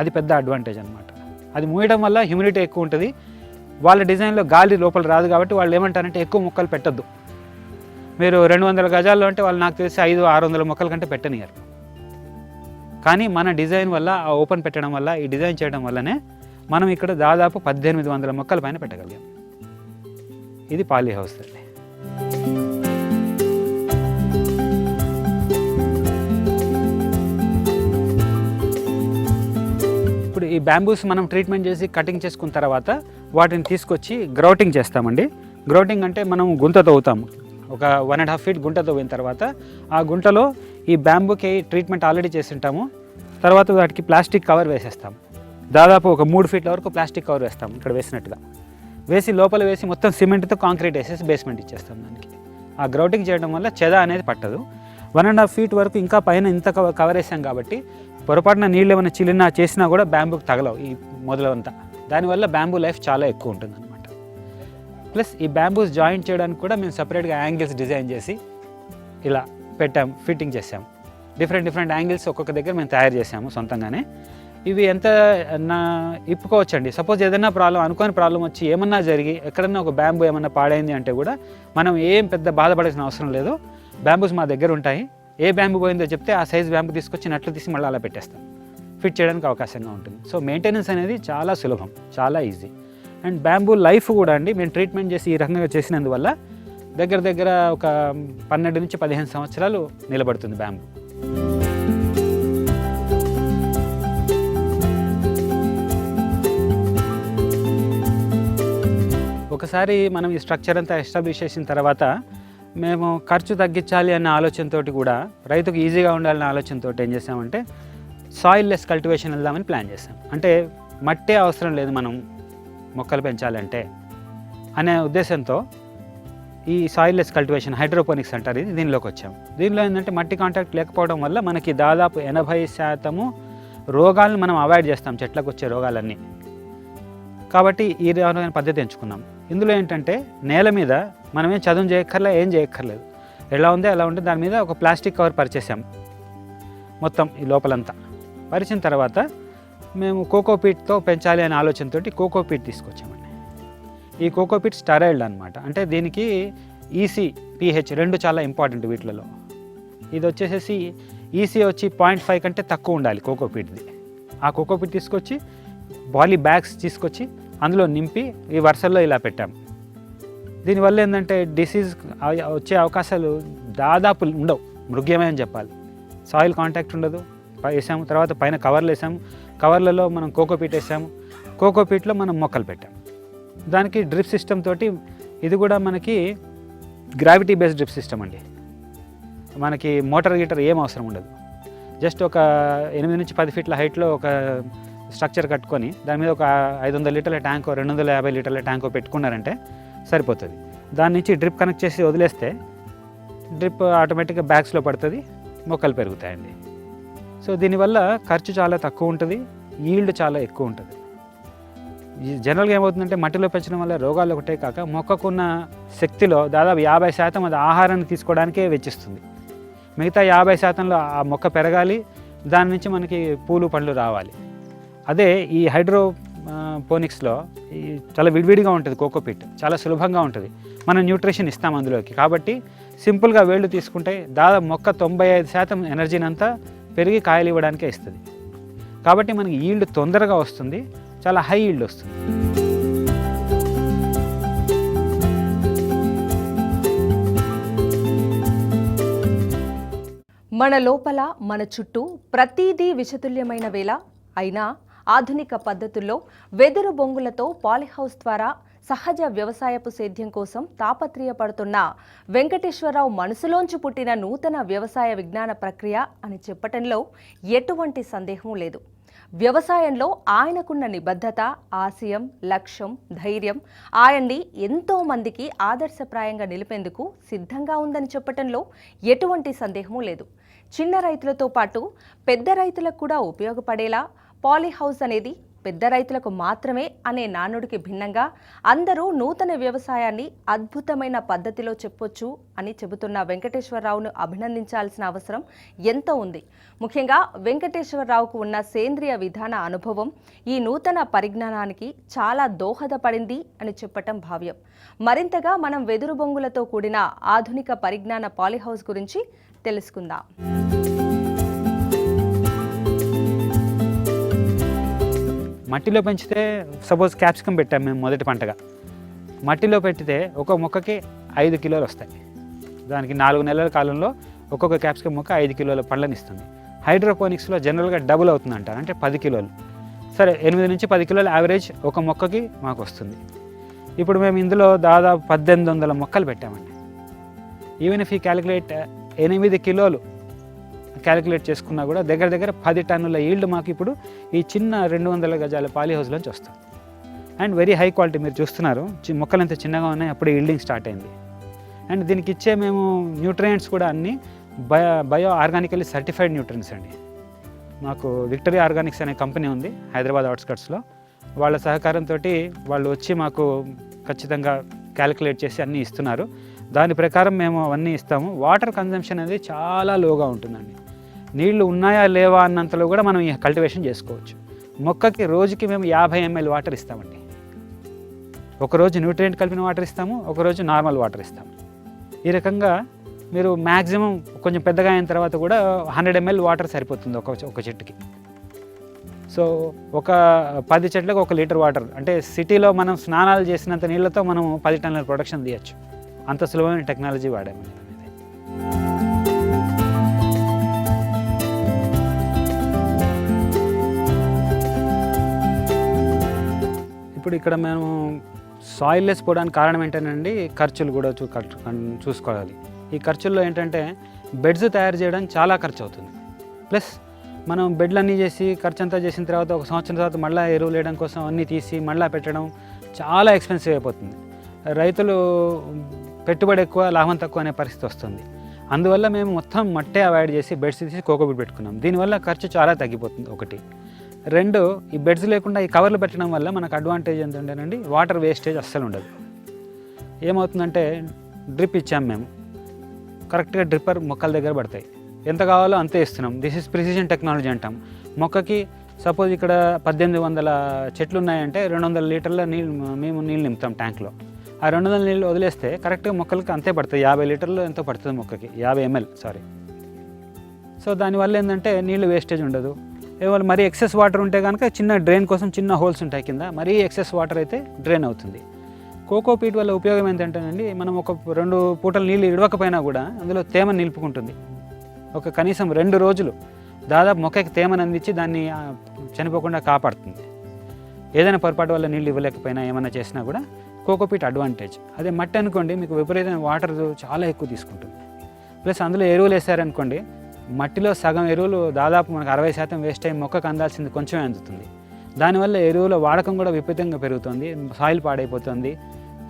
అది పెద్ద అడ్వాంటేజ్ అనమాట. అది మూయడం వల్ల హ్యూమిడిటీ ఎక్కువ ఉంటుంది. వాళ్ళ డిజైన్లో గాలి లోపల రాదు కాబట్టి వాళ్ళు ఏమంటారంటే ఎక్కువ మొక్కలు పెట్టద్దు. మీరు 200 గజాల్లో అంటే వాళ్ళు నాకు తెలిసి 500-600 మొక్కల కంటే పెట్టనియరు. కానీ మన డిజైన్ వల్ల, ఆ ఓపెన్ పెట్టడం వల్ల, ఈ డిజైన్ చేయడం వల్లనే మనం ఇక్కడ దాదాపు 1800 మొక్కల పైన పెట్టగలిగాం. ఇది పాలీ హౌస్ అండి. ఇప్పుడు ఈ బ్యాంబూస్ మనం ట్రీట్మెంట్ చేసి కటింగ్ చేసుకున్న తర్వాత వాటిని తీసుకొచ్చి గ్రౌటింగ్ చేస్తామండి. గ్రౌటింగ్ అంటే మనం గుంత తవ్వుతాము. ఒక 1.5 ఫీట్ గుంట తవ్విన తర్వాత ఆ గుంటలో ఈ బ్యాంబూకి ట్రీట్మెంట్ ఆల్రెడీ చేసి ఉంటాము. తర్వాత వాటికి ప్లాస్టిక్ కవర్ వేసేస్తాము. దాదాపు ఒక 3 ఫీట్ల వరకు ప్లాస్టిక్ కవర్ వేస్తాము ఇక్కడ వేసినట్టుగా. వేసి లోపల వేసి మొత్తం సిమెంట్తో కాంక్రీట్ వేసేసి బేస్మెంట్ ఇచ్చేస్తాం దానికి. ఆ గ్రౌటింగ్ చేయడం వల్ల చెద అనేది పట్టదు. 1.5 ఫీట్ వరకు ఇంకా పైన ఇంత కవర్ వేసాం కాబట్టి పొరపాటున నీళ్ళు ఏమైనా చిల్లినా చేసినా కూడా బ్యాంబూకి తగలవు ఈ మొదలంతా. దానివల్ల బ్యాంబూ లైఫ్ చాలా ఎక్కువ ఉంటుంది అనమాట. ప్లస్ ఈ బ్యాంబూస్ జాయింట్ చేయడానికి కూడా మేము సపరేట్గా యాంగిల్స్ డిజైన్ చేసి ఇలా పెట్టాము, ఫిట్టింగ్ చేసాము. డిఫరెంట్ యాంగిల్స్ ఒక్కొక్క దగ్గర మేము తయారు చేసాము సొంతంగానే. ఇవి ఎంత ఇప్పుకోవచ్చండి. సపోజ్ ఏదైనా అనుకోని ప్రాబ్లం వచ్చి ఏమన్నా జరిగి ఎక్కడన్నా ఒక బ్యాంబూ ఏమన్నా పాడైంది అంటే కూడా మనం ఏం పెద్ద బాధపడాల్సిన అవసరం లేదు. బ్యాంబూస్ మా దగ్గర ఉంటాయి. ఏ బ్యాంబూ పోయిందో చెప్తే ఆ సైజ్ బ్యాంబూ తీసుకొచ్చి నట్లు తీసి మళ్ళీ అలా పెట్టేస్తాం. ఫిట్ చేయడానికి అవకాశంగా ఉంటుంది. సో మెయింటెనెన్స్ అనేది చాలా సులభం, చాలా ఈజీ. అండ్ బ్యాంబూ లైఫ్ కూడా అండి మేము ట్రీట్మెంట్ చేసి ఈ రకంగా చేసినందువల్ల దగ్గర ఒక 12 నుంచి 15 సంవత్సరాలు నిలబడుతుంది బ్యాంబూ. ఒకసారి మనం ఈ స్ట్రక్చర్ అంతా ఎస్టాబ్లిష్ చేసిన తర్వాత మేము ఖర్చు తగ్గించాలి అన్న ఆలోచనతో కూడా, రైతుకు ఈజీగా ఉండాలన్న ఆలోచనతో ఏం చేసామంటే సాయిల్ లెస్ కల్టివేషన్ వెళ్దామని ప్లాన్ చేసాం. అంటే మట్టే అవసరం లేదు మనం మొక్కలు పెంచాలంటే అనే ఉద్దేశంతో ఈ సాయిల్ లెస్ కల్టివేషన్, హైడ్రోపోనిక్స్ అంటారు, ఇది దీనిలోకి వచ్చాము. దీనిలో ఏంటంటే మట్టి కాంటాక్ట్ లేకపోవడం వల్ల మనకి దాదాపు 80% రోగాలను మనం అవాయిడ్ చేస్తాం, చెట్లకు వచ్చే రోగాలన్నీ. కాబట్టి ఈ రకమైన పద్ధతి ఎంచుకున్నాం. ఇందులో ఏంటంటే నేల మీద మనమేం చదువు చేయక్కర్లే, ఏం చేయక్కర్లేదు, ఎలా ఉందో అలా ఉంటే దాని మీద ఒక ప్లాస్టిక్ కవర్ పరిచేసాం మొత్తం ఈ లోపలంతా. పరిచిన తర్వాత మేము కోకోపీట్తో పెంచాలి అనే ఆలోచనతో కోకోపీట్ తీసుకొచ్చామండి. ఈ కోకోపీట్ స్టెరైల్డ్ అనమాట. అంటే దీనికి ఈసీ, pH 2 చాలా ఇంపార్టెంట్ వీటిలలో. ఇది వచ్చేసేసి ఈసీ వచ్చి 0.5 కంటే తక్కువ ఉండాలి కోకోపీట్ది. ఆ కోకోపీట్ తీసుకొచ్చి బాలీ బ్యాగ్స్ తీసుకొచ్చి అందులో నింపి ఈ వరుసల్లో ఇలా పెట్టాము. దీనివల్ల ఏంటంటే డిసీజ్ వచ్చే అవకాశాలు దాదాపు ఉండవు, మృగ్యమే అని చెప్పాలి. సాయిల్ కాంటాక్ట్ ఉండదు. వేసాము, తర్వాత పైన కవర్లు వేసాము, కవర్లలో మనం కోకోపీట్ వేసాము, కోకోపీట్లో మనం మొక్కలు పెట్టాము. దానికి డ్రిప్ సిస్టమ్ తోటి, ఇది కూడా మనకి గ్రావిటీ బేస్డ్ డ్రిప్ సిస్టమ్ అండి. మనకి మోటార్ గీటర్ ఏం అవసరం ఉండదు. జస్ట్ ఒక 8 నుంచి 10 ఫీట్ల హైట్లో ఒక స్ట్రక్చర్ కట్టుకొని దాని మీద ఒక 500 లీటర్ల ట్యాంకో 250 లీటర్ల ట్యాంకో పెట్టుకున్నారంటే సరిపోతుంది. దాని నుంచి డ్రిప్ కనెక్ట్ చేసి వదిలేస్తే డ్రిప్ ఆటోమేటిక్గా బ్యాగ్స్లో పడుతుంది, మొక్కలు పెరుగుతాయండి. సో దీనివల్ల ఖర్చు చాలా తక్కువ ఉంటుంది, ఈల్డ్ చాలా ఎక్కువ ఉంటుంది. జనరల్గా ఏమవుతుందంటే మట్టిలో పెంచడం వల్ల రోగాలు ఒకటే కాక మొక్కకున్న శక్తిలో దాదాపు 50% అది ఆహారాన్ని తీసుకోవడానికే వెచ్చిస్తుంది. మిగతా 50%లో ఆ మొక్క పెరగాలి, దాని నుంచి మనకి పూలు పండ్లు రావాలి. అదే ఈ హైడ్రోపోనిక్స్లో చాలా విడివిడిగా ఉంటుంది కోకోపీట్, చాలా సులభంగా ఉంటుంది. మనం న్యూట్రిషన్ ఇస్తాం అందులోకి. కాబట్టి సింపుల్గా వేళ్ళు తీసుకుంటే దాదాపు మొక్క 95% ఎనర్జీని అంతా పెరిగి కాయలు ఇవ్వడానికే ఇస్తుంది. కాబట్టి మనకి ఈల్డ్ తొందరగా వస్తుంది, చాలా హై ఈల్డ్ వస్తుంది. మన లోపల మన చుట్టూ ప్రతిదీ విషతుల్యమైన వేళ అయినా ఆధునిక పద్ధతుల్లో వెదురు బొంగులతో పాలీహౌస్ ద్వారా సహజ వ్యవసాయపు సేద్యం కోసం తాపత్రయపడుతున్న వెంకటేశ్వరరావు మనసులోంచి పుట్టిన నూతన వ్యవసాయ విజ్ఞాన ప్రక్రియ అని చెప్పటంలో ఎటువంటి సందేహం లేదు. వ్యవసాయంలో ఆయనకున్న నిబద్ధత, ఆశయం, లక్ష్యం, ధైర్యం ఆయన్ని ఎంతో మందికి ఆదర్శప్రాయంగా నిలిపేందుకు సిద్ధంగా ఉందని చెప్పటంలో ఎటువంటి సందేహమూ లేదు. చిన్న రైతులతో పాటు పెద్ద రైతులకు కూడా ఉపయోగపడేలా పాలీహౌస్ అనేది పెద్ద రైతులకు మాత్రమే అనే నానుడికి భిన్నంగా అందరూ నూతన వ్యవసాయాన్ని అద్భుతమైన పద్ధతిలో చెప్పొచ్చు అని చెబుతున్న వెంకటేశ్వరరావును అభినందించాల్సిన అవసరం ఎంతో ఉంది. ముఖ్యంగా వెంకటేశ్వరరావుకు ఉన్న సేంద్రియ విధాన అనుభవం ఈ నూతన పరిజ్ఞానానికి చాలా దోహదపడింది అని చెప్పటం భావ్యం. మరింతగా మనం వెదురు బొంగులతో కూడిన ఆధునిక పరిజ్ఞాన పాలీహౌస్ గురించి తెలుసుకుందాం. మట్టిలో పెంచితే సపోజ్ క్యాప్సికమ్ పెట్టాం మేము మొదటి పంటగా. మట్టిలో పెట్టితే ఒక మొక్కకి 5 కిలోలు వస్తాయి. దానికి 4 నెలల కాలంలో ఒక్కొక్క క్యాప్సికమ్ మొక్క 5 కిలోల పండ్లను ఇస్తుంది. హైడ్రోపోనిక్స్లో జనరల్గా డబుల్ అవుతుంది అంటారు, అంటే 10 కిలోలు. సరే, 8 నుంచి 10 కిలోల యావరేజ్ ఒక మొక్కకి మాకు వస్తుంది. ఇప్పుడు మేము ఇందులో దాదాపు 1800 మొక్కలు పెట్టామండి. ఈవెన్ ఇఫ్ ఈ క్యాలిక్యులేట్ 8 కిలోలు క్యాలిక్యులేట్ చేసుకున్నా కూడా దగ్గర దగ్గర 10 టన్నుల ఈల్డ్ మాకు ఇప్పుడు ఈ చిన్న 200 గజాల పాలీహౌస్లోంచి వస్తుంది. And very high quality. మీరు చూస్తున్నారు మొక్కలు ఎంత చిన్నగా ఉన్నాయి, అప్పుడే ఈల్డింగ్ స్టార్ట్ అయింది. అండ్ దీనికి ఇచ్చే మేము న్యూట్రియంట్స్ కూడా అన్నీ బయో ఆర్గానికల్లీ సర్టిఫైడ్ న్యూట్రియంట్స్ అండి. మాకు విక్టరీ ఆర్గానిక్స్ అనే కంపెనీ ఉంది హైదరాబాద్ అవుట్స్కట్స్లో. వాళ్ళ సహకారంతో వాళ్ళు వచ్చి మాకు ఖచ్చితంగా క్యాలిక్యులేట్ చేసి అన్నీ ఇస్తున్నారు. దాని ప్రకారం మేము అవన్నీ ఇస్తాము. వాటర్ కన్జంప్షన్ అనేది చాలా లోగా ఉంటుందండి. నీళ్లు ఉన్నాయా లేవా అన్నంతలో కూడా మనం ఈ కల్టివేషన్ చేసుకోవచ్చు. మొక్కకి రోజుకి మేము 50 ml వాటర్ ఇస్తామండి. ఒకరోజు న్యూట్రియంట్ కలిపిన వాటర్ ఇస్తాము, ఒకరోజు నార్మల్ వాటర్ ఇస్తాము. ఈ రకంగా మీరు మ్యాక్సిమం కొంచెం పెద్దగా అయిన తర్వాత కూడా 100 ml వాటర్ సరిపోతుంది ఒక చెట్టుకి. సో ఒక 10 చెట్లకు 1 లీటర్ వాటర్, అంటే సిటీలో మనం స్నానాలు చేసినంత నీళ్ళతో మనం 10 టన్నుల ప్రొడక్షన్ తీయచ్చు. అంత సులభమైన టెక్నాలజీ వాడాము. ఇప్పుడు ఇక్కడ మేము సాయిల్ లెస్ పోవడానికి కారణం ఏంటంటే ఖర్చులు కూడా చూసుకోవాలి. ఈ ఖర్చుల్లో ఏంటంటే బెడ్స్ తయారు చేయడం చాలా ఖర్చు అవుతుంది. ప్లస్ మనం బెడ్లు అన్నీ చేసి ఖర్చు అంతా చేసిన తర్వాత ఒక సంవత్సరం తర్వాత మళ్ళీ ఎరువులు వేయడం కోసం అన్నీ తీసి మళ్ళీ పెట్టడం చాలా ఎక్స్పెన్సివ్ అయిపోతుంది. రైతులు పెట్టుబడి ఎక్కువ, లాభం తక్కువ అనే పరిస్థితి వస్తుంది. అందువల్ల మేము మొత్తం మట్టే అవాయిడ్ చేసి బెడ్స్ తీసి కోకోపీట్ పెట్టుకున్నాం. దీనివల్ల ఖర్చు చాలా తగ్గిపోతుంది ఒకటి. 2, ఈ బెడ్స్ లేకుండా ఈ కవర్లు పెట్టడం వల్ల మనకు అడ్వాంటేజ్ ఏంటంటేనండి, వాటర్ వేస్టేజ్ అస్సలు ఉండదు. ఏమవుతుందంటే డ్రిప్ ఇచ్చాం మేము, కరెక్ట్గా డ్రిప్పర్ మొక్కల దగ్గర పడతాయి. ఎంత కావాలో అంతే ఇస్తున్నాం. దిస్ ఇస్ ప్రిసిషన్ టెక్నాలజీ అంటాం. మొక్కకి సపోజ్ ఇక్కడ 1800 చెట్లు ఉన్నాయంటే 200 లీటర్ల మేము నీళ్ళు నింపుతాం ట్యాంక్లో. ఆ 200 నీళ్ళు వదిలేస్తే కరెక్ట్గా మొక్కలకి అంతే పడుతుంది. 50 లీటర్లు ఎంతో పడుతుంది మొక్కకి, 50 ml సారీ. సో దానివల్ల ఏంటంటే నీళ్ళు వేస్టేజ్ ఉండదు. ఏమైనా మరీ ఎక్సెస్ వాటర్ ఉంటే కనుక చిన్న డ్రైన్ కోసం చిన్న హోల్స్ ఉంటాయి కింద, మరీ ఎక్సెస్ వాటర్ అయితే డ్రైన్ అవుతుంది. కోకోపీట్ వల్ల ఉపయోగం ఏంటంటేనండి, మనం ఒక 2 పూటలు నీళ్ళు ఇడవకపోయినా కూడా అందులో తేమను నిలుపుకుంటుంది. ఒక కనీసం 2 రోజులు దాదాపు మొక్కకి తేమను అందించి దాన్ని చనిపోకుండా కాపాడుతుంది. ఏదైనా పొరపాటు వల్ల నీళ్ళు ఇవ్వలేకపోయినా ఏమైనా చేసినా కూడా కోకోపీట్ అడ్వాంటేజ్. అదే మట్టి అనుకోండి, మీకు విపరీతమైన వాటర్ చాలా ఎక్కువ తీసుకుంటుంది. ప్లస్ అందులో ఎరువులు వేసారనుకోండి, మట్టిలో సగం ఎరువులు దాదాపు మనకు 60% వేస్ట్ అయ్యి మొక్కకు అందాల్సింది కొంచెమే అందుతుంది. దానివల్ల ఎరువుల వాడకం కూడా విపరీతంగా పెరుగుతుంది, సాయిల్ పాడైపోతుంది,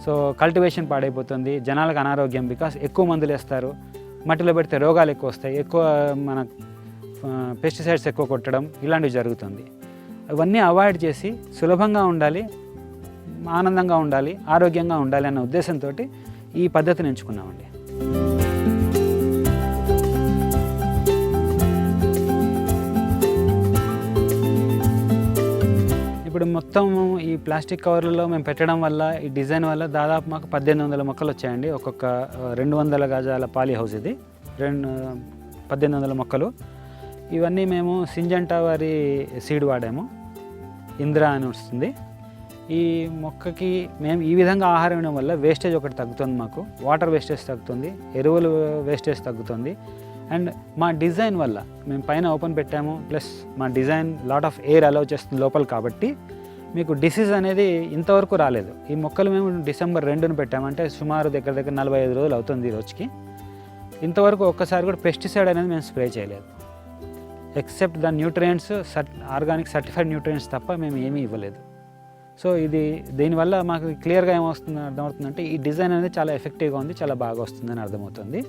సో కల్టివేషన్ పాడైపోతుంది, జనాలకు అనారోగ్యం. బికాస్ ఎక్కువ మందులు వేస్తారు, మట్టిలో పెడితే రోగాలు ఎక్కువ వస్తాయి, ఎక్కువ మన పెస్టిసైడ్స్ ఎక్కువ కొట్టడం ఇలాంటివి జరుగుతుంది. అవన్నీ అవాయిడ్ చేసి సులభంగా ఉండాలి, ఆనందంగా ఉండాలి, ఆరోగ్యంగా ఉండాలి అన్న ఉద్దేశంతో ఈ పద్ధతిని ఎంచుకున్నామండి. ఇప్పుడు మొత్తం ఈ ప్లాస్టిక్ కవర్లలో మేము పెట్టడం వల్ల, ఈ డిజైన్ వల్ల దాదాపు మాకు 1800 మొక్కలు వచ్చాయండి. ఒక్కొక్క 200 గజాల పాలీహౌస్ ఇది. 1800 మొక్కలు. ఇవన్నీ మేము సింజంటా వారి సీడ్ వాడాము, ఇంద్రా అని వస్తుంది. ఈ మొక్కకి మేము ఈ విధంగా ఆహారం ఇవ్వడం వల్ల వేస్టేజ్ ఒకటి తగ్గుతుంది, మాకు వాటర్ వేస్టేజ్ తగ్గుతుంది, ఎరువులు వేస్టేజ్ తగ్గుతుంది. అండ్ మా డిజైన్ వల్ల మేము పైన ఓపెన్ పెట్టాము, ప్లస్ మా design lot of air allow చేస్తుంది లోపల, కాబట్టి మీకు డిసీజ్ అనేది ఇంతవరకు రాలేదు. ఈ మొక్కలు మేము డిసెంబర్ 2న పెట్టామంటే సుమారు దగ్గర 45 రోజులు అవుతుంది ఈ రోజుకి. ఇంతవరకు ఒక్కసారి కూడా పెస్టిసైడ్ అనేది మేము స్ప్రే చేయలేదు. Except the nutrients, organic certified nutrients తప్ప మేము ఏమీ ఇవ్వలేదు. సో దీనివల్ల మాకు క్లియర్గా ఏమవుతుంది అర్థమవుతుందంటే ఈ డిజైన్ అనేది చాలా ఎఫెక్టివ్గా ఉంది, చాలా బాగా వస్తుందని అర్థమవుతుంది.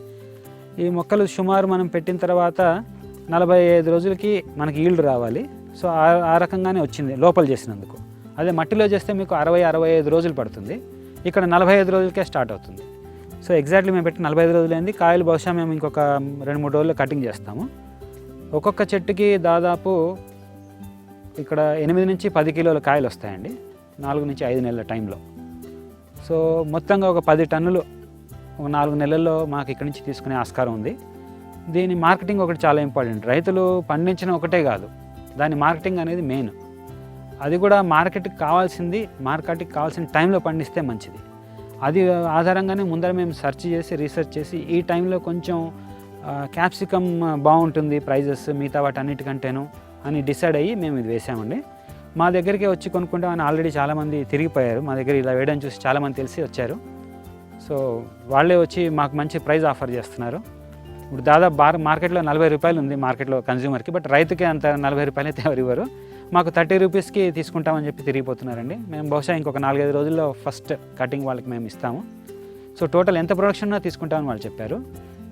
ఈ మొక్కలు సుమారు మనం పెట్టిన తర్వాత 45 రోజులకి మనకి ఈల్డ్ రావాలి. సో ఆ రకంగానే వచ్చింది లోపల చేసినందుకు. అదే మట్టిలో చేస్తే మీకు 60-65 రోజులు పడుతుంది, ఇక్కడ 45 రోజులకే స్టార్ట్ అవుతుంది. సో ఎగ్జాక్ట్లీ మేము పెట్టి 45 రోజులైంది. కాయలు బహుశా మేము ఇంకొక 2-3 రోజుల్లో కటింగ్ చేస్తాము. ఒక్కొక్క చెట్టుకి దాదాపు ఇక్కడ 8 నుంచి 10 కిలోల కాయలు వస్తాయండి 4 నుంచి 5 నెలల టైంలో. సో మొత్తంగా ఒక 10 టన్నులు ఒక 4 నెలల్లో మాకు ఇక్కడి నుంచి తీసుకునే ఆస్కారం ఉంది. దీని మార్కెటింగ్ ఒకటి చాలా ఇంపార్టెంట్. రైతులు పండించిన ఒకటే కాదు, దాని మార్కెటింగ్ అనేది మెయిన్. అది కూడా మార్కెట్కి కావాల్సిన టైంలో పండిస్తే మంచిది. అది ఆధారంగానే ముందర మేము రీసెర్చ్ చేసి ఈ టైంలో కొంచెం క్యాప్సికమ్ బాగుంటుంది ప్రైజెస్ మిగతా వాటి అన్నిటికంటేను అని డిసైడ్ అయ్యి మేము ఇది వేసామండి. మా దగ్గరికి వచ్చి కొనుక్కుంటామని ఆల్రెడీ చాలామంది తిరిగిపోయారు. మా దగ్గర ఇలా వేయడం చూసి చాలామంది తెలిసి వచ్చారు. సో వాళ్ళే వచ్చి మాకు మంచి ప్రైజ్ ఆఫర్ చేస్తున్నారు. ఇప్పుడు దాదాపు మార్కెట్లో 40 రూపాయలు ఉంది మార్కెట్లో కన్జ్యూమర్కి, బట్ రైతుకి అంత 40 రూపాయలు అయితే ఎవరు ఇవ్వరు. మాకు 30 రూపీస్కి తీసుకుంటామని చెప్పి తిరిగిపోతున్నారండి. మేము బహుశా ఇంకొక 4-5 రోజుల్లో ఫస్ట్ కటింగ్ వాళ్ళకి మేము ఇస్తాము. సో టోటల్ ఎంత ప్రొడక్షన్ తీసుకుంటామని వాళ్ళు చెప్పారు.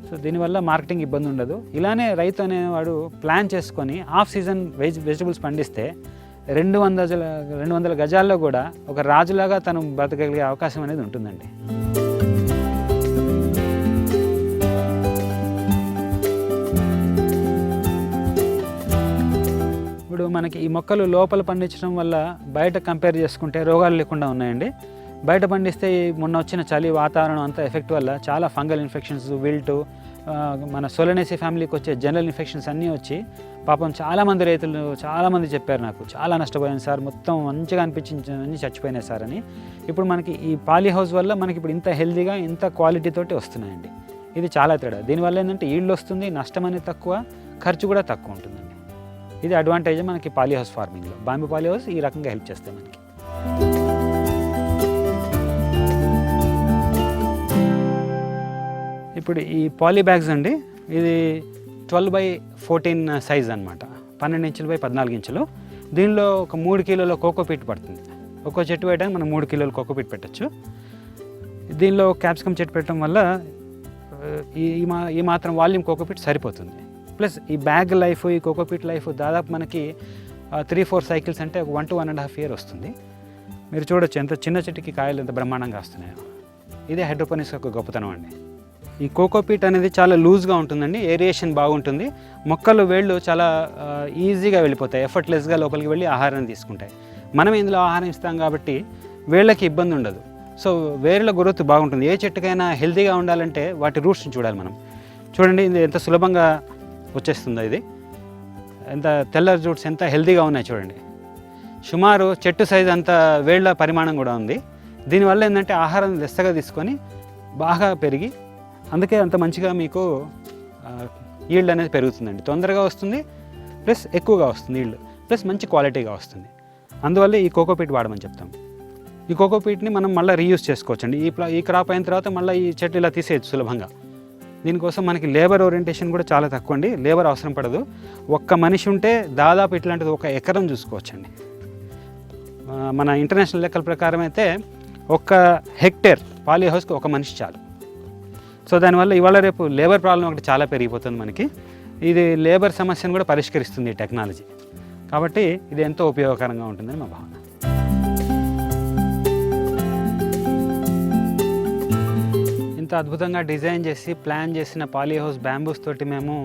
సో దీనివల్ల మార్కెటింగ్ ఇబ్బంది ఉండదు. ఇలానే రైతు అనేవాడు ప్లాన్ చేసుకొని ఆఫ్ సీజన్ వెజిటబుల్స్ పండిస్తే 200 గజాల్లో కూడా ఒక రాజులాగా తను బ్రతకగలిగే అవకాశం అనేది ఉంటుందండి. ఇప్పుడు మనకి ఈ మొక్కలు లోపల పండించడం వల్ల బయట కంపేర్ చేసుకుంటే రోగాలు లేకుండా ఉన్నాయండి. బయట పండిస్తే మొన్న వచ్చిన చలి వాతావరణం అంతా ఎఫెక్ట్ వల్ల చాలా ఫంగల్ ఇన్ఫెక్షన్స్, విల్టు, మన సోలనేసి ఫ్యామిలీకి వచ్చే జనరల్ ఇన్ఫెక్షన్స్ అన్నీ వచ్చి పాపం చాలామంది రైతులు చాలామంది చెప్పారు నాకు, చాలా నష్టపోయాను సార్, మొత్తం మంచిగా అనిపించింది చచ్చిపోయినాయి సార్ అని. ఇప్పుడు మనకి ఈ పాలీ హౌస్ వల్ల మనకి ఇప్పుడు ఇంత హెల్తీగా ఇంత క్వాలిటీతోటి వస్తున్నాయండి. ఇది చాలా తేడా. దీనివల్ల ఏంటంటే ఈల్డ్ వస్తుంది, నష్టం అనేది తక్కువ, ఖర్చు కూడా తక్కువ ఉంటుందండి. ఇది అడ్వాంటేజ్ మనకి పాలీ హౌస్ ఫార్మింగ్లో. బాంబూ పాలీ హౌస్ ఈ రకంగా హెల్ప్ చేస్తాయి మనకి. ఇప్పుడు ఈ పాలీ బ్యాగ్స్ అండి, ఇది 12x14 సైజ్ అనమాట, 12 ఇంచులు బై 14 ఇంచులు. దీనిలో ఒక 3 కిలోల కోకోపీట్ పడుతుంది. ఒక్కో చెట్టు వేయడానికి మనం 3 కిలోల కోకోపీట్ పెట్టచ్చు. దీనిలో క్యాప్సికమ్ చెట్టు పెట్టడం వల్ల ఈ మాత్రం వాల్యూమ్ కోకోపీట్ సరిపోతుంది. ప్లస్ ఈ బ్యాగ్ లైఫ్, ఈ కోకోపీట్ లైఫ్ దాదాపు మనకి 3-4 సైకిల్స్ అంటే ఒక 1 to 1.5 year వస్తుంది. మీరు చూడొచ్చు ఎంత చిన్న చెట్టుకి కాయలు ఎంత బ్రహ్మాండంగా వస్తున్నాయో. ఇదే హైడ్రోపోనిక్స్ యొక్క గొప్పతనం అండి. ఈ కోకోపీట్ అనేది చాలా లూజ్గా ఉంటుందండి, ఏరియేషన్ బాగుంటుంది, మొక్కలు వేళ్ళు చాలా ఈజీగా వెళ్ళిపోతాయి, ఎఫర్ట్లెస్గా లోపలికి వెళ్ళి ఆహారాన్ని తీసుకుంటాయి. మనం ఇందులో ఆహారం ఇస్తాం కాబట్టి వేళ్ళకి ఇబ్బంది ఉండదు. సో వేర్ల గ్రోత్ బాగుంటుంది. ఏ చెట్టుకైనా హెల్తీగా ఉండాలంటే వాటి రూట్స్ని చూడాలి మనం. చూడండి ఇది ఎంత సులభంగా వచ్చేస్తుందో, ఇది ఎంత తెల్ల రూట్స్ ఎంత హెల్తీగా ఉన్నాయి చూడండి. సుమారు చెట్టు సైజ్ అంత వేళ్ళ పరిమాణం కూడా ఉంది. దీనివల్ల ఏంటంటే ఆహారం లెస్సగా తీసుకొని బాగా పెరిగి అందుకే అంత మంచిగా మీకు ఈల్డ్ అనేది పెరుగుతుందండి. తొందరగా వస్తుంది, ప్లస్ ఎక్కువగా వస్తుంది ఈల్డ్, ప్లస్ మంచి క్వాలిటీగా వస్తుంది. అందువల్ల ఈ కోకోపీట్ వాడమని చెప్తాం. ఈ కోకోపీట్ని మనం మళ్ళీ రీయూజ్ చేసుకోవచ్చండి. ఈ క్రాప్ అయిన తర్వాత మళ్ళీ ఈ చెట్టు ఇలా తీసేయచ్చు సులభంగా. దీనికోసం మనకి లేబర్ ఓరియంటేషన్ కూడా చాలా తక్కువ అండి, లేబర్ అవసరం పడదు. ఒక్క మనిషి ఉంటే దాదాపు ఇట్లాంటిది 1 ఎకరం చూసుకోవచ్చండి. మన ఇంటర్నేషనల్ లెక్కల ప్రకారం అయితే 1 హెక్టేర్ పాలీ హౌస్కి 1 మనిషి చాలు. సో దానివల్ల ఇవాళ రేపు లేబర్ ప్రాబ్లం ఒకటి చాలా పెరిగిపోతుంది మనకి. ఇది లేబర్ సమస్యను కూడా పరిష్కరిస్తుంది ఈ టెక్నాలజీ. కాబట్టి ఇది ఎంతో ఉపయోగకరంగా ఉంటుందని మా భావన. ఇంత అద్భుతంగా డిజైన్ చేసి ప్లాన్ చేసిన పాలీ హౌస్ బ్యాంబూస్ తోటి మేము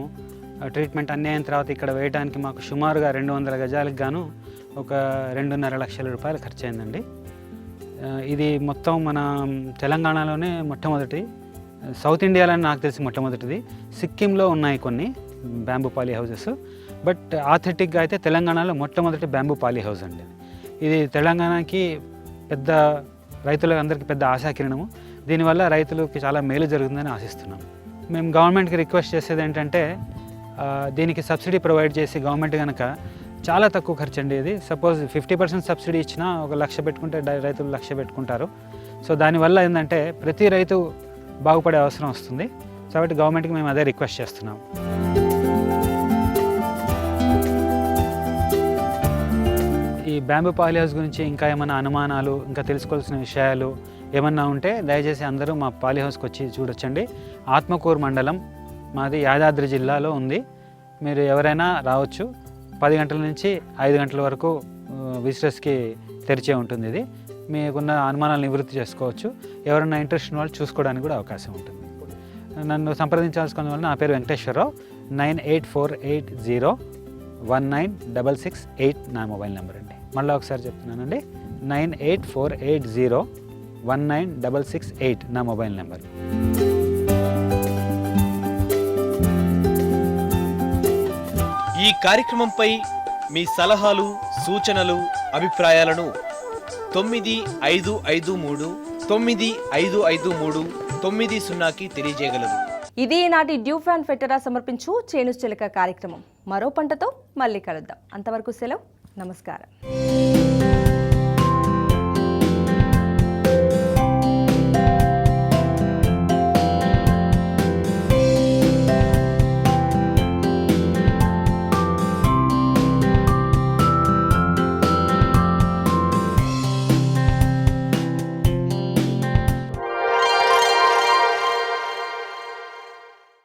ట్రీట్మెంట్ అన్నీ అయిన తర్వాత ఇక్కడ వేయడానికి మాకు సుమారుగా 200 గజాలకు గాను ఒక 2.5 లక్షల రూపాయలు ఖర్చు అయిందండి. ఇది మొత్తం మన తెలంగాణలోనే మొట్టమొదటి, సౌత్ ఇండియాలోనే నాకు తెలిసి మొట్టమొదటిది. సిక్కింలో ఉన్నాయి కొన్ని బ్యాంబూ పాలీ హౌసెస్, బట్ ఆథెంటిక్గా అయితే తెలంగాణలో మొట్టమొదటి బ్యాంబూ పాలీ హౌస్ అండి. ఇది తెలంగాణకి పెద్ద రైతులందరికీ పెద్ద ఆశాకిరణము. దీనివల్ల రైతులకి చాలా మేలు జరుగుతుందని ఆశిస్తున్నాం. మేము గవర్నమెంట్కి రిక్వెస్ట్ చేసేది ఏంటంటే దీనికి సబ్సిడీ ప్రొవైడ్ చేసి గవర్నమెంట్ కనుక చాలా తక్కువ ఖర్చు అండి. ఇది సపోజ్ 50% సబ్సిడీ ఇచ్చినా 1,00,000 పెట్టుకుంటే రైతులు 1,00,000 పెట్టుకుంటారు. సో దానివల్ల ఏంటంటే ప్రతి రైతు బాగుపడే అవసరం వస్తుంది. కాబట్టి గవర్నమెంట్కి మేము అదే రిక్వెస్ట్ చేస్తున్నాం. ఈ బ్యాంబూ పాలీ హౌస్ గురించి ఇంకా ఏమైనా అనుమానాలు, ఇంకా తెలుసుకోవాల్సిన విషయాలు ఏమన్నా ఉంటే దయచేసి అందరూ మా పాలీ హౌస్కి వచ్చి చూడొచ్చండి. ఆత్మకూరు మండలం, మాది యాదాద్రి జిల్లాలో ఉంది. మీరు ఎవరైనా రావచ్చు. 10 గంటల నుంచి 5 గంటల వరకు విజిటర్స్కి తెరిచే ఉంటుంది. ఇది మీకున్న అనుమానాలు నివృత్తి చేసుకోవచ్చు. ఎవరైనా ఇంట్రెస్ట్ ఉన్న వాళ్ళు చూసుకోవడానికి కూడా అవకాశం ఉంటుంది. నన్ను సంప్రదించాల్సిన వల్ల నా పేరు వెంకటేశ్వరరావు. 9848019668 నా మొబైల్ నెంబర్ అండి. మళ్ళీ ఒకసారి చెప్తున్నానండి, 9848019668 నా మొబైల్ నెంబర్. ఈ కార్యక్రమంపై మీ సలహాలు, సూచనలు, అభిప్రాయాలను 9553955390కి తెలియజేయగలరు. ఇది నాటి డ్యూఫాన్ ఫెటరా సమర్పించు చేను చిలక కార్యక్రమం. మరో పంటతో మళ్ళీ కలుద్దాం. అంతవరకు సెలవు. నమస్కారం.